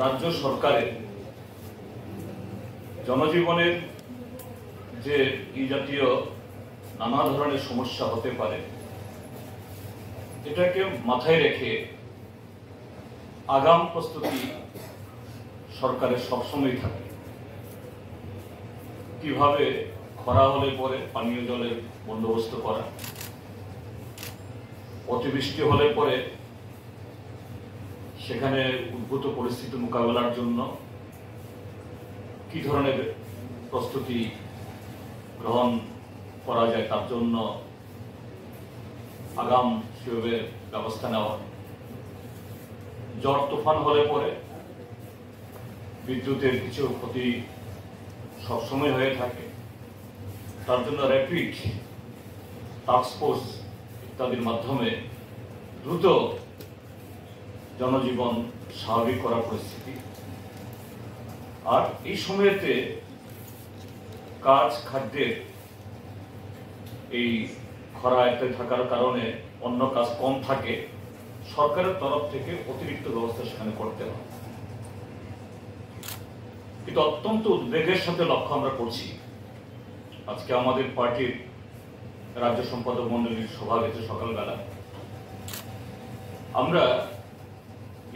রাজ্য সরকারের জনজীবনের যে এই জাতীয় নানা ধরনের সমস্যা হতে পারে এটাকে মাথায় রেখে আগাম প্রস্তুতি সরকারের সবসময় থাকে। কিভাবে খরা হলে পরে পানীয় জলের বন্দোবস্ত করা, অতিবৃষ্টি হলে পরে সেখানে উদ্ভূত পরিস্থিতি মোকাবেলার জন্য কি ধরনের প্রস্তুতি গ্রহণ করা যায় তার জন্য আগাম সেভাবে ব্যবস্থা নেওয়া। ঝড় তুফান হলে পরে বিদ্যুতের কিছু ক্ষতি সবসময় হয়ে থাকে, তার জন্য র্যাপিড টাস্কফোর্স ইত্যাদির মাধ্যমে দ্রুত জনজীবন স্বাভাবিক করার পরিস্থিতি। আর এই সময়তে কাজ খাদ্যের এই খরাতে থাকার কারণে অন্য কাজ কম থাকে, সরকারের তরফ থেকে অতিরিক্ত ব্যবস্থা সেখানে করতে হয়। কিন্তু অত্যন্ত উদ্বেগের সাথে লক্ষ্য আমরা করছি, আজকে আমাদের পার্টির রাজ্য সম্পাদক মন্ডলীর সভা হয়েছে সকালবেলা। আমরা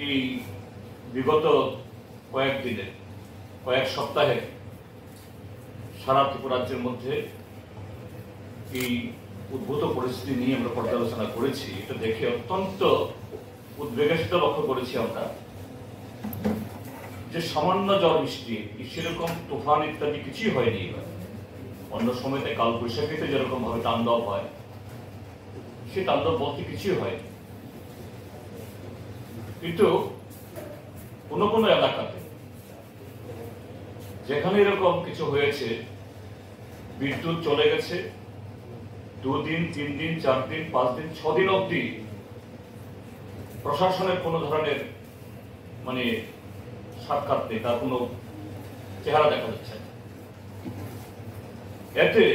এই বিগত কয়েক সপ্তাহে সারা ত্রিপুরা রাজ্যের মধ্যে এই উদ্ভূত পরিস্থিতি নিয়ে আমরা পর্যালোচনা করেছি। এটা দেখে অত্যন্ত উদ্বেগের সাথে লক্ষ্য করেছি আমরা যে সামান্য ঝড় বৃষ্টি, সেরকম তুফান ইত্যাদি কিছুই হয়নি। অন্য সময়তে কালবৈশাখীতে যেরকম ভাবে তাণ্ডব হয়, সে তাণ্ডব বলতে কিছুই হয়নি। কিন্তু কোনো কোনো এলাকাতে যেখানে এরকম কিছু হয়েছে, বিদ্যুৎ চলে গেছে 2 দিন 3 দিন 4 দিন 5 দিন 6 দিন অবধি প্রশাসনের কোনো ধরনের সাক্ষাৎ নেই, তার কোনো চেহারা দেখা যাচ্ছে না। এতে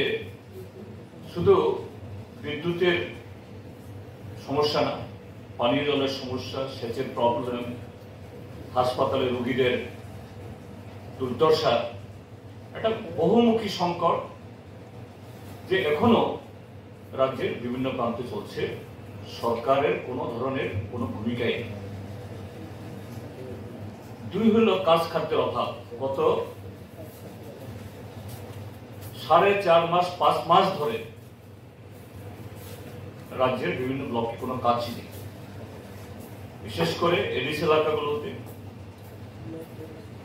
শুধু বিদ্যুতের সমস্যা না, পানীয় জলের সমস্যা, সেচের প্রবলেম, হাসপাতালে রোগীদের দুর্দশা, একটা বহুমুখী সংকট যে এখনো রাজ্যের বিভিন্ন প্রান্তে চলছে। সরকারের কোনো ধরনের কোনো ভূমিকাই নেই। 2 হলো কাজ খাদ্যের অভাব। গত 4.5 মাস 5 মাস ধরে রাজ্যের বিভিন্ন ব্লকে কোনো কাজই নেই, বিশেষ করে এডিসি এলাকাগুলোতে।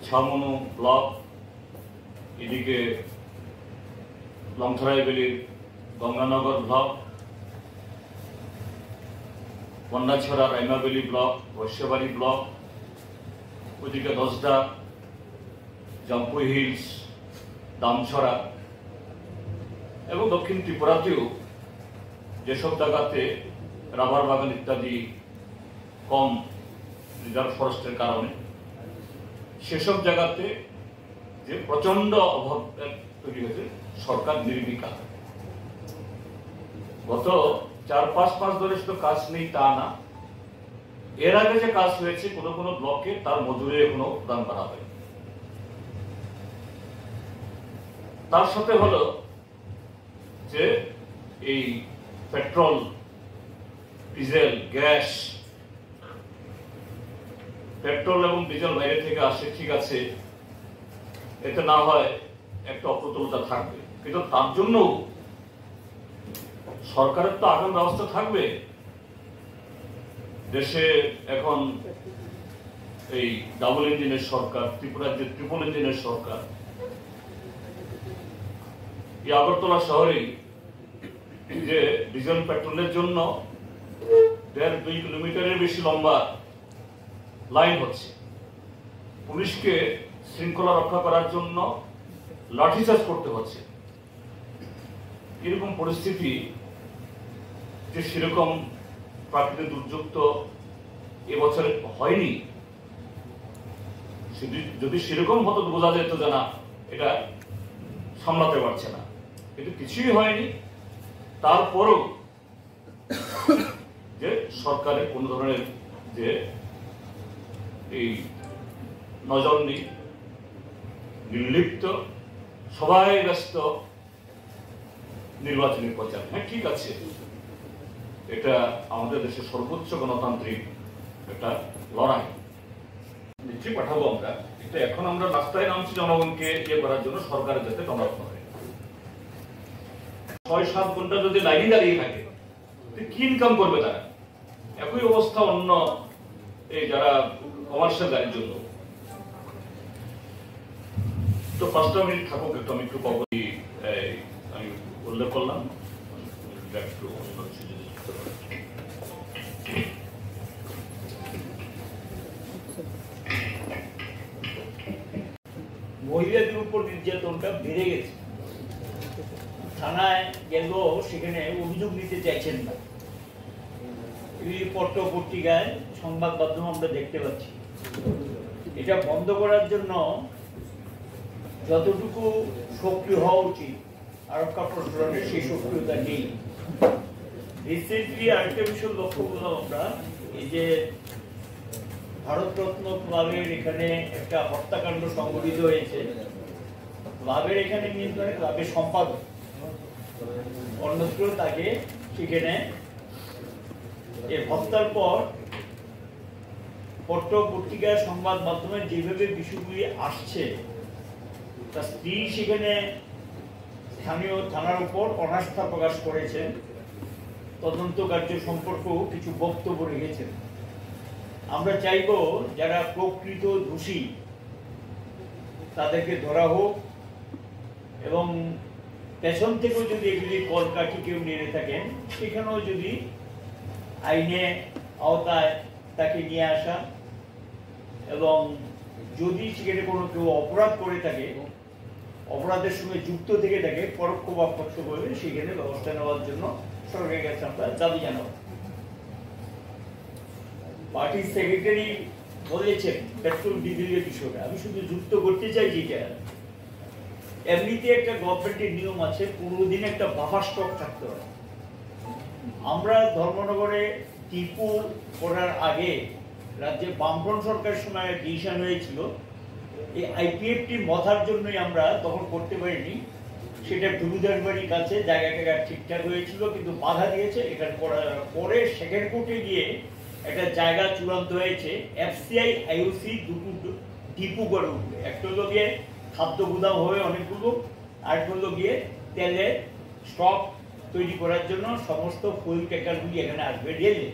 ছামনু ব্লক, এদিকে লংথরাইবেলির গঙ্গানগর ব্লক, বন্যাছড়া রাইমাবেলি ব্লক, বৈশ্যবাড়ি ব্লক, ওইদিকে দশদা, জাম্পুই হিলস, দামছড়া এবং দক্ষিণ ত্রিপুরাতেও যেসব জায়গাতে রাবার বাগান ইত্যাদি কম রিজার্ভ ফরেস্টের কারণে, সেসব জায়গাতে যে প্রচন্ড অভাব তৈরি হয়েছে, সরকার নির্বিকার। গত 4-5 মাস ধরে শুধু কাজ নেই তা না, এর আগে যে কাজ হয়েছে কোনো কোনো ব্লকে তার মজুরি এখনো প্রদান করা হয়। তার সাথে হলো যে এই পেট্রোল, ডিজেল, গ্যাস, পেট্রোল এবং ডিজেল বাইরে থেকে আসে, ঠিক আছে, এতে না হয় একটা অপ্রতুলতা থাকবে, কিন্তু তার জন্য সরকারের তো আগাম ব্যবস্থা থাকবে। দেশে এখন এই ডাবল ইঞ্জিনের সরকার, ত্রিপুরার যে ট্রিপল ইঞ্জিনের সরকার, এই আগরতলা শহরেই যে ডিজেল পেট্রোলের জন্য 1.5-2 কিলোমিটারের বেশি লম্বা লাইন হচ্ছে। পুলিশকে শৃঙ্খলা রক্ষা করার জন্য লাঠিচার্জ করতে হচ্ছে। এরকম পরিস্থিতি যে সেরকম প্রাকৃতিক দুর্যোগ তো এবছর হয়নি। যদি সেরকম হতো বোঝা যেত যে না, এটা সামলাতে পারছে না, কিন্তু কিছুই হয়নি। তারপরও যে সরকারের কোন ধরনের যে এই নজর নেই, নির্লিপ্ত, সবাই ব্যস্ত নির্বাচনী প্রচার। হ্যাঁ, ঠিক আছে, এটা আমাদের দেশের সর্বোচ্চ গণতান্ত্রিক একটা লড়াই। নিশ্চয়ই পাঠাবো আমরা, কিন্তু এখন আমরা রাস্তায় নামছি জনগণকে ইয়ে করার জন্য, সরকারের যাতে টনক হয়। ৬-৭ ঘন্টা যদি লাইনে দাঁড়িয়ে থাকে কি ইনকাম করবে তারা? একই অবস্থা অন্য এই যারা কমার্শিয়াল গাড়ির জন্য। তো ৫টা মিনিট থাকুক, একটু আমি একটু আমি উল্লেখ করলাম। মহিলাদের উপর নির্যাতনটা বেড়ে গেছে। থানায় গেলেও সেখানে অভিযোগ নিতে চাইছেন না। পত্র পত্রিকায় সংবাদ মাধ্যমে আমরা দেখতে পাচ্ছি। এটা বন্ধ করার জন্য যতটুকু সক্রিয় হওয়া উচিত আরক্ষা প্রশাসনের সেই সক্রিয়তা নেই। রিসেন্টলি আরেকটা বিষয় লক্ষ্য করলাম আমরা, এই যে ভারতরত্ন ক্লাবের এখানে একটা হত্যাকাণ্ড সংঘটিত হয়েছে। ক্লাবের এখানে নিয়ন্ত্রণে ক্লাবের সম্পাদক, অন্যত্র তাকে সেখানে হত্যার পর পত্র পত্রিকার সংবাদ মাধ্যমে যেভাবে বিষয়গুলি আসছে, তার স্ত্রী সেখানে স্থানীয় থানার উপর অনাস্থা প্রকাশ করেছেন, তদন্ত কার্য সম্পর্কেও কিছু বক্তব্য রেখেছেন। আমরা চাইব যারা প্রকৃত দোষী তাদেরকে ধরা হোক, এবং পেছন থেকেও যদি এগুলি কলকাঠি কেউ নেড়ে থাকেন সেখানেও যদি আইনে আওতায় তাকে নিয়ে আসা, এবং যদি সেখানে কোনো কেউ অপরাধ করে থাকে, অপরাধের সঙ্গে যুক্ত থেকে থাকে পরোক্ষ বা প্রত্যক্ষভাবে, সেখানে ব্যবস্থা নেওয়ার জন্য সরকারের কাছে আমরা দাবি জানাবো। পার্টির সেক্রেটারি বলেছেন পেট্রোল ডিজেলের বিষয়টা, আমি শুধু যুক্ত করতে চাই যেটা এমনিতে একটা গভর্নমেন্টের নিয়ম আছে, 15 দিন একটা বাফার স্টক থাকতে হয়। আমরা ধর্মনগরে টিপু করার আগে রাজ্যে বামফ্রন্ট সরকারের সময় ডিসিশন হয়েছিল এই আইপিএফটি মথার জন্যই আমরা তখন করতে পারিনি। সেটা ডুবুদার বাড়ির কাছে জায়গাটা ঠিকঠাক হয়েছিল, কিন্তু বাধা দিয়েছে। এখানে পরে সেকেন্ড কোর্টে গিয়ে একটা জায়গা চূড়ান্ত হয়েছে, এফসিআই আইওসি দুটো ডিপু করে উঠবে। একটা হলো গিয়ে খাদ্য গুদাম হবে অনেকগুলো, আর হলো গিয়ে তেলের স্টক তৈরি করার জন্য সমস্ত ফুয়েল ট্যাঙ্কারগুলি এখানে আসবে রেলে।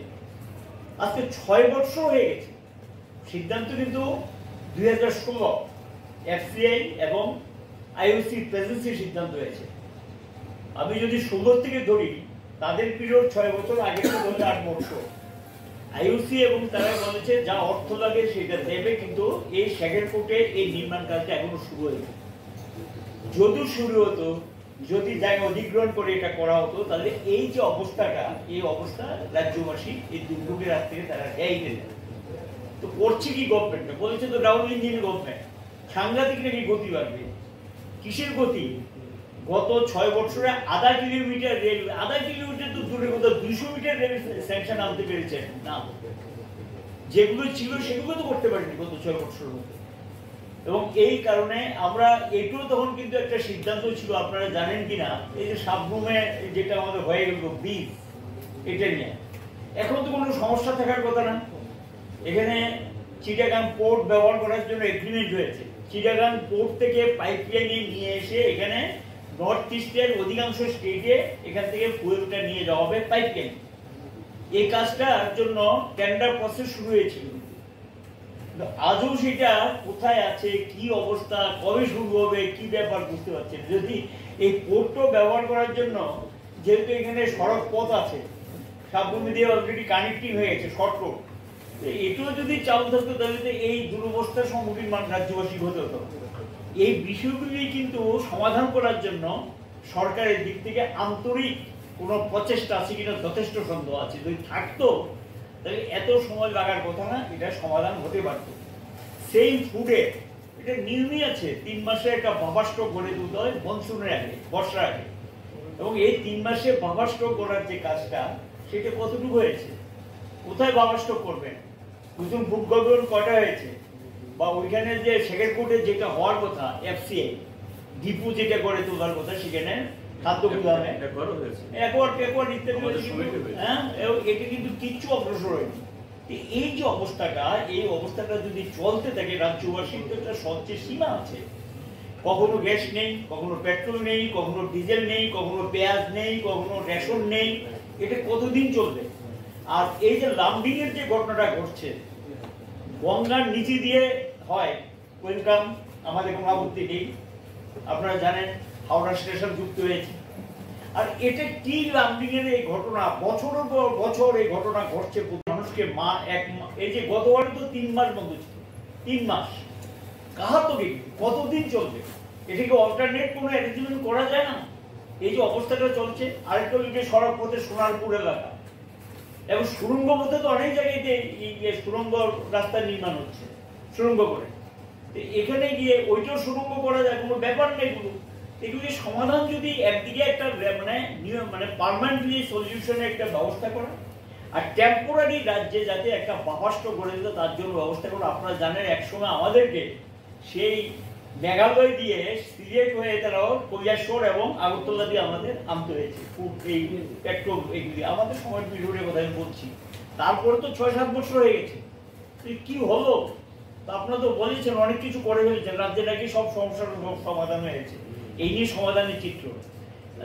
আজকে 6 বছর হয়ে গেছে, সিদ্ধান্ত কিন্তু 2016 এফসিআই এবং আইওসি প্রেজেন্সি সিদ্ধান্ত হয়েছে। আমি যদি 16 থেকে ধরি, তাদের পিরিয়ড 6 বছর, আগে তো ধরলে 8 বছর। আইওসি এবং তারা বলেছে যা অর্থ লাগে সেটা দেবে, কিন্তু এই সেকেন্ড কোর্টে এই নির্মাণ কাজটা এখনো শুরু হয়নি। যদি শুরু হতো, যদি জায়গা অধিগ্রহণ করে এটা করা হতো, তাহলে এই যে অবস্থাটা, এই অবস্থা রাজ্যবাসী এই দুর্ভোগের হাত থেকে তারা রেহাই পেত। তো করছে কি গভর্নমেন্ট? বলেছে তো ডাবল ইঞ্জিন গভর্নমেন্ট, সাংঘাতিক নাকি গতি বাড়বে। কিসের গতি? গত 6 বছরে আধা কিলোমিটার রেল, আধা কিলোমিটার তো দূরে, কোথাও 200 মিটার রেল স্যাংশন আনতে পেরেছেন না। যেগুলো ছিল সেগুলো তো করতে পারেনি গত 6 বছরের মধ্যে। এবং এই কারণে আমরা এটাও তখন কিন্তু একটা সিদ্ধান্ত ছিল, আপনারা জানেন কিনা, এই যে সাবরুমে যেটা আমাদের হয়ে গেল ব্রিজ, এটা নিয়ে এখন তো কোনো সমস্যা থাকার কথা না। এখানে চিটাগাং পোর্ট ব্যবহার করার জন্য এগ্রিমেন্ট হয়েছে। চিটাগাং পোর্ট থেকে পাইপলাইনে নিয়ে এসে এখানে নর্থ ইস্টের অধিকাংশ স্টেটে এখান থেকে ফুয়েলটা নিয়ে যাওয়া হবে পাইপলাইন। এই কাজটার জন্য টেন্ডার প্রসেস শুরু হয়েছিল, আজও সেটা কোথায় আছে, কি অবস্থা, কবে শুরু হবে, কি ব্যাপার বুঝতে পারছেন। যদি এই পোর্টটা ব্যবহার করার জন্য, যেহেতু এখানে সড়ক পথ আছে, সাবরুমে দিয়ে অলরেডি কানেক্টিং হয়ে গেছে শর্ট রোড, এটাও যদি চালু থাকতো তাহলে এই দুরবস্থার সম্মুখীন রাজ্যবাসী হতে হতো। এই বিষয়গুলি কিন্তু সমাধান করার জন্য সরকারের দিক থেকে আন্তরিক কোনো প্রচেষ্টা আছে কিনা যথেষ্ট সন্দেহ আছে। যদি থাকতো তাহলে এত সময় লাগার কথা না, এটা সমাধান হতে পারত। সেই ফুডে এটা নিয়মই আছে, 3 মাসে একটা বাফার স্টক গড়ে তুলতে হয় মনসুনের আগে, বর্ষার আগে। এবং এই 3 মাসে বাফার স্টক গড়ার যে কাজটা, সেটা কতটুকু হয়েছে? কোথায় বাফার স্টক করবেন? নতুন ফুড গভর্নমেন্ট কটা হয়েছে? বা ওইখানে যে সেকেন্ড কোর্টে যেটা হওয়ার কথা এফসিআই ডিপু যেটা করে তোলার কথা সেখানে খাদ্য গুদামে একবার ইত্যাদি হ্যাঁ এটা কিন্তু কিচ্ছু অগ্রসর হয়নি। এই যে অবস্থাটা, এই অবস্থাটা যদি চলতে থাকে, রাজ্যবাসীর তো একটা সহ্যের সীমা আছে। কখনো গ্যাস নেই, কখনো পেট্রোল নেই, কখনো ডিজেল নেই, কখনো পেঁয়াজ নেই, কখনো রেশন নেই, এটা কতদিন চলবে? আর এই যে লামডিং এর যে ঘটনাটা ঘটছে, গঙ্গার নিচে দিয়ে হয়, ওয়েলকাম, আমাদের কোনো আপত্তি নেই। আপনারা জানেন হাওড়া স্টেশন যুক্ত হয়েছে। আর এটা কি লামডিং এর এই ঘটনা, বছরের পর বছর এই ঘটনা ঘটছে। মানুষকে এই যে গতবারে তো 3 মাস বন্ধ ছিল, 3 মাস কাহা তো কতদিন চলবে? এটাকে অল্টারনেট কোনো অ্যারেঞ্জমেন্ট করা যায় না? এই যে অবস্থাটা চলছে। আরেকটা যে সড়ক পথে সোনারপুর এলাকা এবং সুড়ঙ্গ পথে তো অনেক জায়গাতে সুড়ঙ্গ রাস্তা নির্মাণ হচ্ছে, সুড়ঙ্গ করে এখানে গিয়ে ওইটাও সুড়ঙ্গ করা যায়, কোনো ব্যাপার নেই। এগুলি সমাধান যদি একদিকে একটা মানে পার্মানেন্টলি সলিউশনের একটা ব্যবস্থা করা, আর টেম্পোরারি রাজ্যে যাতে একটা বাফাস্ট করে দিতে তার জন্য ব্যবস্থা করা। আপনারা জানেন একসময় আমাদেরকে সেই মেঘালয় দিয়ে সিলেট হয়ে তারাও কৈলাসহর এবং আগরতলা দিয়ে আমাদের আনতে হয়েছে এই পেট্রোল, এগুলি আমাদের সময় পিরিয়ডের কথা আমি বলছি। তারপরে তো 6-7 বছর হয়ে গেছে, কি হলো? তা আপনারা তো বলেছেন অনেক কিছু করে ফেলেছেন, রাজ্যে নাকি সব সমস্যার সমাধান হয়েছে। এই নিয়ে সমাধানের চিত্র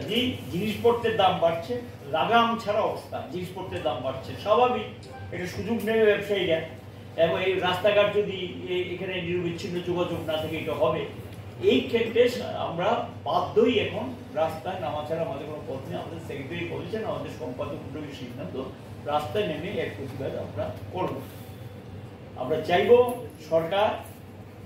যে জিনিসপত্রের দাম বাড়ছে, লাগাম ছাড়া অবস্থা, জিনিসপত্রের দাম বাড়ছে, স্বাভাবিক, এটা সুযোগ নেবে ব্যবসায়ীরা। এবং এই রাস্তাঘাট যদি এখানে নিরবিচ্ছিন্ন যোগাযোগ না থাকে এটা হবে। এই ক্ষেত্রে আমরা বাধ্যই এখন রাস্তায় নামা ছাড়া আমাদের কোনো পথ নেই। আমাদের সেক্রেটারি বলেছেন, আমাদের সম্পাদক মণ্ডলীর সিদ্ধান্ত, রাস্তায় নেমে এর প্রতিবাদ আমরা করব। আমরা চাইব সরকার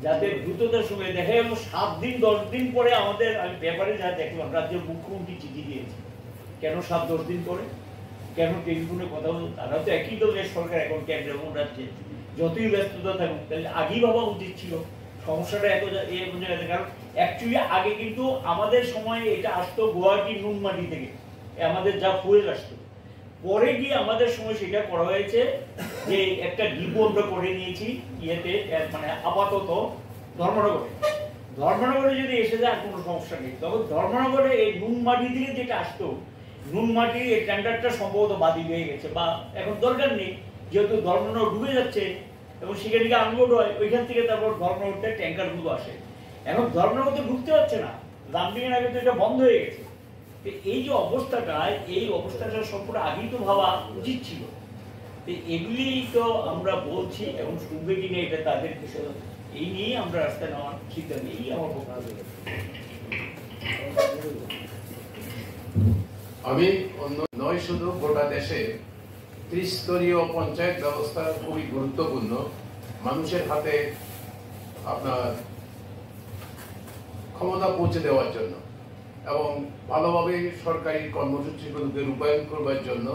যাতে দ্রুততার সঙ্গে, দেখা গেল 7 দিন 10 দিন পরে আমাদের, আমি পেপারে যা দেখলাম রাজ্যের মুখ্যমন্ত্রী চিঠি দিয়েছে, কেন 7-10 দিন পরে, কেন টেলিফোনে কথা বলতো? তারা তো একই দলের সরকার এখন কেন্দ্রে এবং রাজ্যে, যতই ব্যস্ততা থাকুক তাহলে আগেই ভাবা উচিত ছিল সমস্যাটা এত জায়গাতে। কারণ অ্যাকচুয়ালি আগে কিন্তু আমাদের সময় এটা আসতো গুয়াহাটি নুনমাটি থেকে, আমাদের যা ফুয়েল আসতো। পরে গিয়ে আমাদের সময় সেটা করা হয়েছে যে একটা ডিপো আমরা করে নিয়েছি ইয়েতে, মানে আপাতত ধর্মনগরে যদি এসে যায় আর কোনো সমস্যা নেই। তবে ধর্মনগরে এই নুনমাটি থেকে যেটা আসতো, নুনমাটির এই ট্যান্ডারটা সম্ভবত বাতিল হয়ে গেছে, বা এখন দরকার নেই, যেহেতু ধর্মনগর ডুবে যাচ্ছে এবং সেখান থেকে আনলোড হয়, ওইখান থেকে তারপর ধর্মনগরতে ট্যাঙ্কারগুলো আসে। এখন ধর্মনগরতে ঢুকতে পারছে না, লামডিং এর আগে তো এটা বন্ধ হয়ে গেছে। এই যে অবস্থাটা, এই অবস্থাটা সম্পূর্ণ আগেই তো ভাবা উচিত ছিল। এগুলি তো আমরা বলছি, এবং শুনবে কিনা এটা তাদের বিষয়, এই নিয়ে আমরা রাস্তায় নেওয়ার সিদ্ধান্ত, এই আমার বক্তব্য। আমি নয় শুধু গোটা দেশে ত্রিস্তরীয় পঞ্চায়েত ব্যবস্থা খুবই গুরুত্বপূর্ণ, মানুষের হাতে আপনার ক্ষমতা পৌঁছে দেওয়ার জন্য এবং ভালোভাবে সরকারি কর্মসূচিগুলোকে রূপায়ণ করবার জন্য,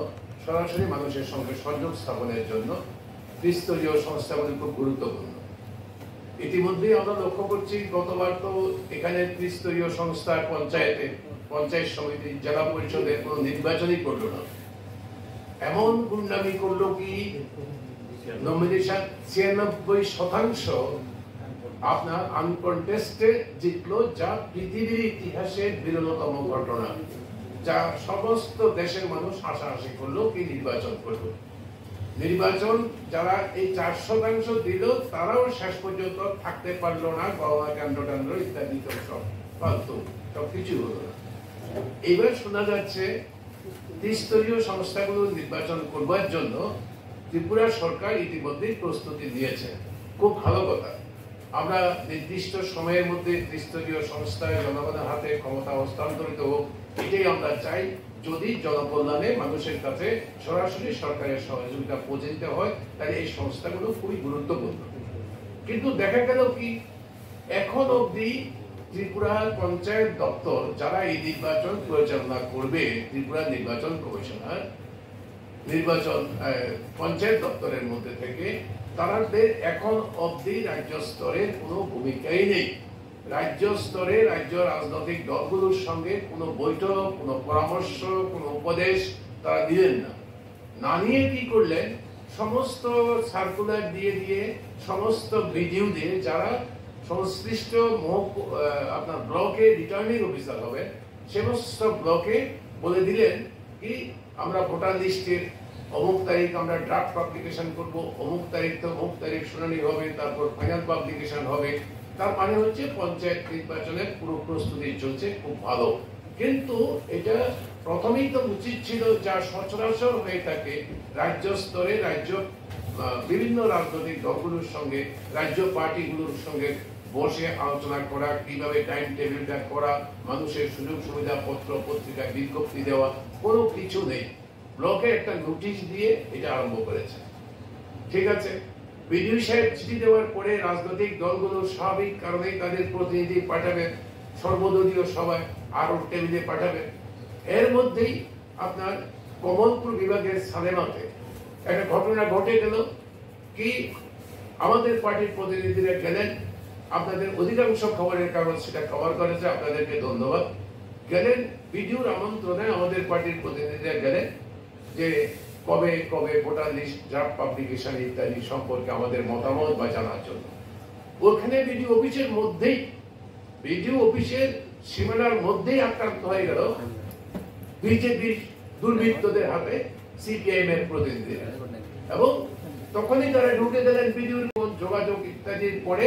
সরাসরি মানুষের সঙ্গে সংযোগ স্থাপনের জন্য ত্রিস্তরীয় সংস্থাগুলি খুব গুরুত্বপূর্ণ। ইতিমধ্যেই আমরা লক্ষ্য করছি, গতবার তো এখানে ত্রিস্তরীয় সংস্থার পঞ্চায়েত সমিতি, জেলা পরিষদের কোনো নির্বাচনই করলো না। এমন গুন্ডামি করলো কি, নমিনেশন 96% আপনার আনকন্টেস্টে জিতলো, যা পৃথিবীর ইতিহাসের বিরলতম ঘটনা, যা সমস্ত দেশের মানুষ হাসাহাসি করলো কি নির্বাচন করলো। নির্বাচন যারা এই 4% দিল, তারাও শেষ পর্যন্ত থাকতে পারলো না, গণনা কেন্দ্র ইত্যাদি সব ফালতু, সবকিছু হলো না। এবার শোনা যাচ্ছে ত্রিস্তরীয় সংস্থাগুলো নির্বাচন করবার জন্য ত্রিপুরা সরকার ইতিমধ্যেই প্রস্তুতি নিয়েছে, খুব ভালো কথা। আমরা নির্দিষ্ট সময়ের মধ্যে ত্রিস্তরীয় সংস্থায় জনগণের হাতে ক্ষমতা হস্তান্তরিত হোক, এটাই আমরা চাই। যদি জনকল্যাণে মানুষের কাছে সরাসরি সরকারের সহযোগিতা পৌঁছে দিতে হয়, তাহলে এই সংস্থাগুলো খুবই গুরুত্বপূর্ণ। কিন্তু দেখা গেল কি, এখন অবধি ত্রিপুরার পঞ্চায়েত দপ্তর যারা এই নির্বাচন পরিচালনা করবে, ত্রিপুরা নির্বাচন কমিশনার, নির্বাচন পঞ্চায়েত দপ্তরের মধ্যে থেকে, তাদের এখন অবধি রাজ্য স্তরের কোনো ভূমিকাই নেই। রাজ্য স্তরে রাজ্য রাজনৈতিক দলগুলোর সঙ্গে কোনো বৈঠক, কোনো পরামর্শ, কোনো উপদেশ তারা দিলেন না। না নিয়ে কি করলেন, সমস্ত সার্কুলার দিয়ে সমস্ত ভিডিও দিয়ে যারা সংশ্লিষ্ট আপনার ব্লকে রিটার্নিং অফিসার হবে সমস্ত ব্লকে বলে দিলেন কি আমরা ভোটার লিস্টের অমুক তারিখ আমরা ড্রাফট পাবলিকেশন করব, অমুক তারিখ তো অমুক তারিখ শুনানি হবে, তারপর ফাইনাল পাবলিকেশন হবে। তার মানে হচ্ছে পঞ্চায়েত নির্বাচনের পুরো প্রস্তুতি চলছে খুব ভালো। কিন্তু এটা প্রথমেই তো উচিত ছিল যা সচরাচর হয়ে থাকে রাজ্য স্তরে, রাজ্য বিভিন্ন রাজনৈতিক দলগুলোর সঙ্গে, রাজ্য পার্টিগুলোর সঙ্গে বসে আলোচনা করা, কিভাবে টাইম টেবিলটা করা, মানুষের সুযোগ সুবিধা পত্র পত্রিকা বিজ্ঞপ্তি দেওয়া, কোনো কিছু নেই। ব্লকে একটা নোটিশ দিয়ে এটা আরম্ভ করেছে। ঠিক আছে, বিডিও সাহেব চিঠি দেওয়ার পরে রাজনৈতিক দলগুলো স্বাভাবিক কারণে তাদের প্রতিনিধি পাঠাবে সর্বদলীয় সভায়, আরো টেবিলে পাঠাবে। এর মধ্যেই আপনার কমলপুর বিভাগের সালেমাতে একটা ঘটনা ঘটে গেল কি আমাদের পার্টির প্রতিনিধিরা গেলেন, আপনাদের অধিকাংশ খবরের কাগজ সেটা কভার করেছে, আপনাদেরকে ধন্যবাদ। গেলেন বিডিওর আমন্ত্রণে আমাদের পার্টির প্রতিনিধিরা গেলেন যে কবে কবে ভোটার লিস্ট ড্রাফট পাবলিকেশন ইত্যাদি সম্পর্কে আমাদের মতামত বা জানার জন্য। ওখানে বিডিও অফিসের সীমানার মধ্যেই আক্রান্ত হয়ে গেল বিজেপির দুর্বৃত্তদের হাতে সিপিআইএম এর প্রতিনিধিরা, এবং তখনই তারা ঢুকে গেলেন বিডিওর যোগাযোগ ইত্যাদির পরে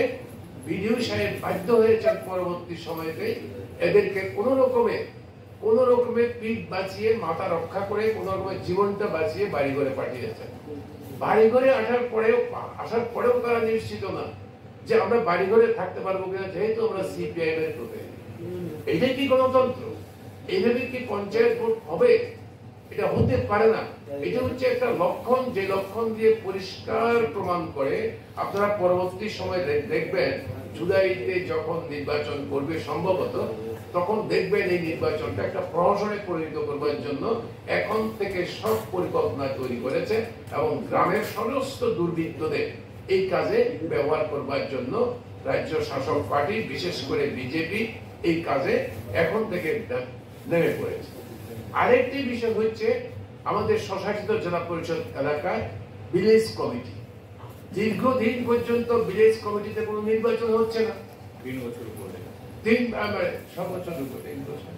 বিডিও সাহেব বাধ্য হয়েছেন পরবর্তী সময়তে এদেরকে কোন রকমে পিঠ বাঁচিয়ে মাথা রক্ষা করে কোন রকমের জীবনটা বাঁচিয়ে বাড়ি ঘরে পাঠিয়েছেন। বাড়ি ঘরে আসার পরেও তারা নিশ্চিত না যে আমরা বাড়ি ঘরে থাকতে পারবো কিনা, যেহেতু আমরা সিপিআইএম এর প্রতিনিধি। এইটা কি গণতন্ত্র? এইভাবে কি পঞ্চায়েত ভোট হবে? এটা হতে পারে না। এটা হচ্ছে একটা লক্ষণ, যে লক্ষণ দিয়ে পরিষ্কার প্রমাণ করে আপনারা পরবর্তী সময় দেখবেন জুলাইতে যখন নির্বাচন করবে সম্ভবত, তখন দেখবেন এই নির্বাচনটা একটা প্রহসনে পরিণত করবার জন্য এখন থেকে সব পরিকল্পনা তৈরি করেছে, এবং গ্রামের সমস্ত দুর্বৃত্তদের এই কাজে ব্যবহার করবার জন্য রাজ্য শাসক পার্টি বিশেষ করে বিজেপি এই কাজে এখন থেকে নেমে পড়েছে। আরেকটি বিষয় হচ্ছে আমাদের স্বশাসিত জেলা পরিষদ এলাকায় ভিলেজ কমিটি। দীর্ঘদিন পর্যন্ত ভিলেজ কমিটিতে কোনো নির্বাচন হচ্ছে না। 3 বছর পরে সর্বোচ্চ 2 বছর।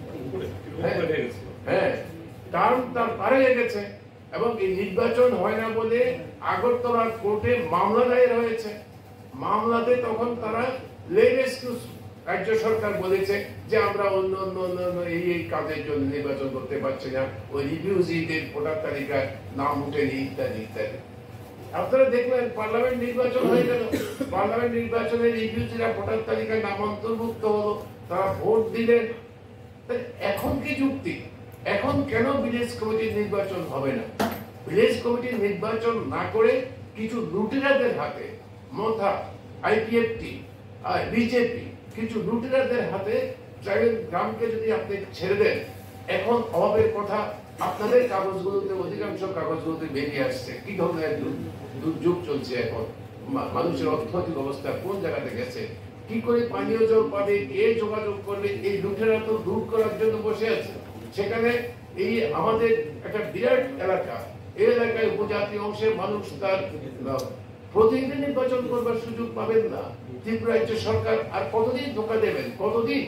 হ্যাঁ, তার পারে লেগেছে, এবং এই নির্বাচন হয় না বলে আগরতলা কোর্টে মামলা দায়ের হয়েছে। মামলাতে তখন তারা লেট এক্সকিউজ রাজ্য সরকার বলেছে যে আমরা অন্য এই কাজের জন্য নির্বাচন করতে পারছি না, ওই রিফিউজিদের ভোটার তালিকায় নাম উঠেনি ইত্যাদি ইত্যাদি। আপনারা দেখলেন পার্লামেন্ট নির্বাচন হয়ে গেল, পার্লামেন্ট নির্বাচনে রিফিউজিরা ভোটার তালিকায় নাম অন্তর্ভুক্ত হলো, তারা ভোট দিলেন। এখন কি যুক্তি? এখন কেন ভিলেজ কমিটির নির্বাচন হবে না? ভিলেজ কমিটির নির্বাচন না করে কিছু লুটেরাদের হাতে, মথা, আইপিএফটি আর বিজেপি কিছু লুটেরাদের হাতে ট্রাইবেল গ্রামকে যদি আপনি ছেড়ে দেন, এখন অভাবের কথা আপনাদের কাগজগুলোতে, অধিকাংশ কাগজগুলোতে বেরিয়ে আসছে কি ধরনের দুর্যোগ চলছে এখন, মানুষের অর্থনৈতিক অবস্থা কোন জায়গাতে গেছে, কি করে পানীয় জল পাবে, কে যোগাযোগ করবে, এই লুটেরা তো দূর করার জন্য বসে আছে। সেখানে এই আমাদের একটা বিরাট এলাকা, এই এলাকায় উপজাতি অংশের মানুষ তার প্রতিনিধি নির্বাচন করবার সুযোগ পাবেন না। ত্রিপুরা রাজ্য সরকার আর কতদিন ধোকা দেবেন? কতদিন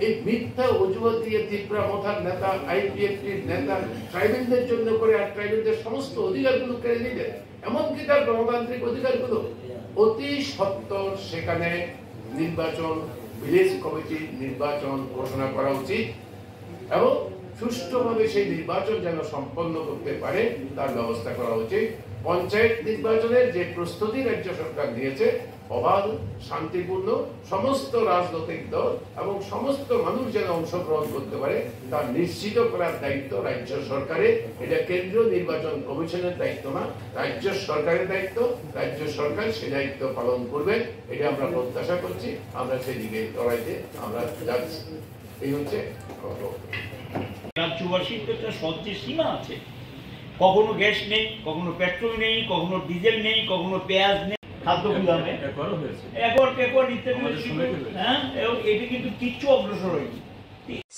এই মিথ্যা অজুহাত দিয়ে ত্রিপুরা মথার নেতা, আইপিএফটির নেতা ট্রাইবেলদের জন্য করে আর ট্রাইবেলদের সমস্ত অধিকারগুলো কেড়ে নিলেন, এমনকি তার গণতান্ত্রিক অধিকারগুলো। অতি সত্বর সেখানে নির্বাচন, ভিলেজ কমিটির নির্বাচন ঘোষণা করা উচিত, এবং সুষ্ঠুভাবে সেই নির্বাচন যেন সম্পন্ন করতে পারে তার ব্যবস্থা করা উচিত। পঞ্চায়েত নির্বাচনের যে প্রস্তুতি রাজ্য সরকার নিয়েছে, অবাধ, শান্তিপূর্ণ, সমস্ত রাজনৈতিক দল এবং সমস্ত মানুষ যেন অংশগ্রহণ করতে পারে তা নিশ্চিত করার দায়িত্ব রাজ্য সরকারের। এটা কেন্দ্রীয় নির্বাচন কমিশনের দায়িত্ব না, রাজ্য সরকারের দায়িত্ব। রাজ্য সরকার সে দায়িত্ব পালন করবে, এটা আমরা প্রত্যাশা করছি। আমরা সেদিকে লড়াইতে আমরা যাচ্ছি। এই হচ্ছে রাজ্যবাসীর তো একটা সহ্যের সীমা আছে। কখনো গ্যাস নেই, কখনো পেট্রোল নেই, কখনো ডিজেল নেই, কখনো পেঁয়াজ নেই, খাদ্য গুদামে একর ইত্যাদি। হ্যাঁ, এটা কিন্তু কিচ্ছু অগ্রসর হয়নি।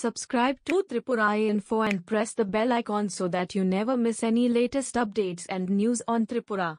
Subscribe to Tripura Info and press the bell icon so that you never miss any latest updates and news on Tripura.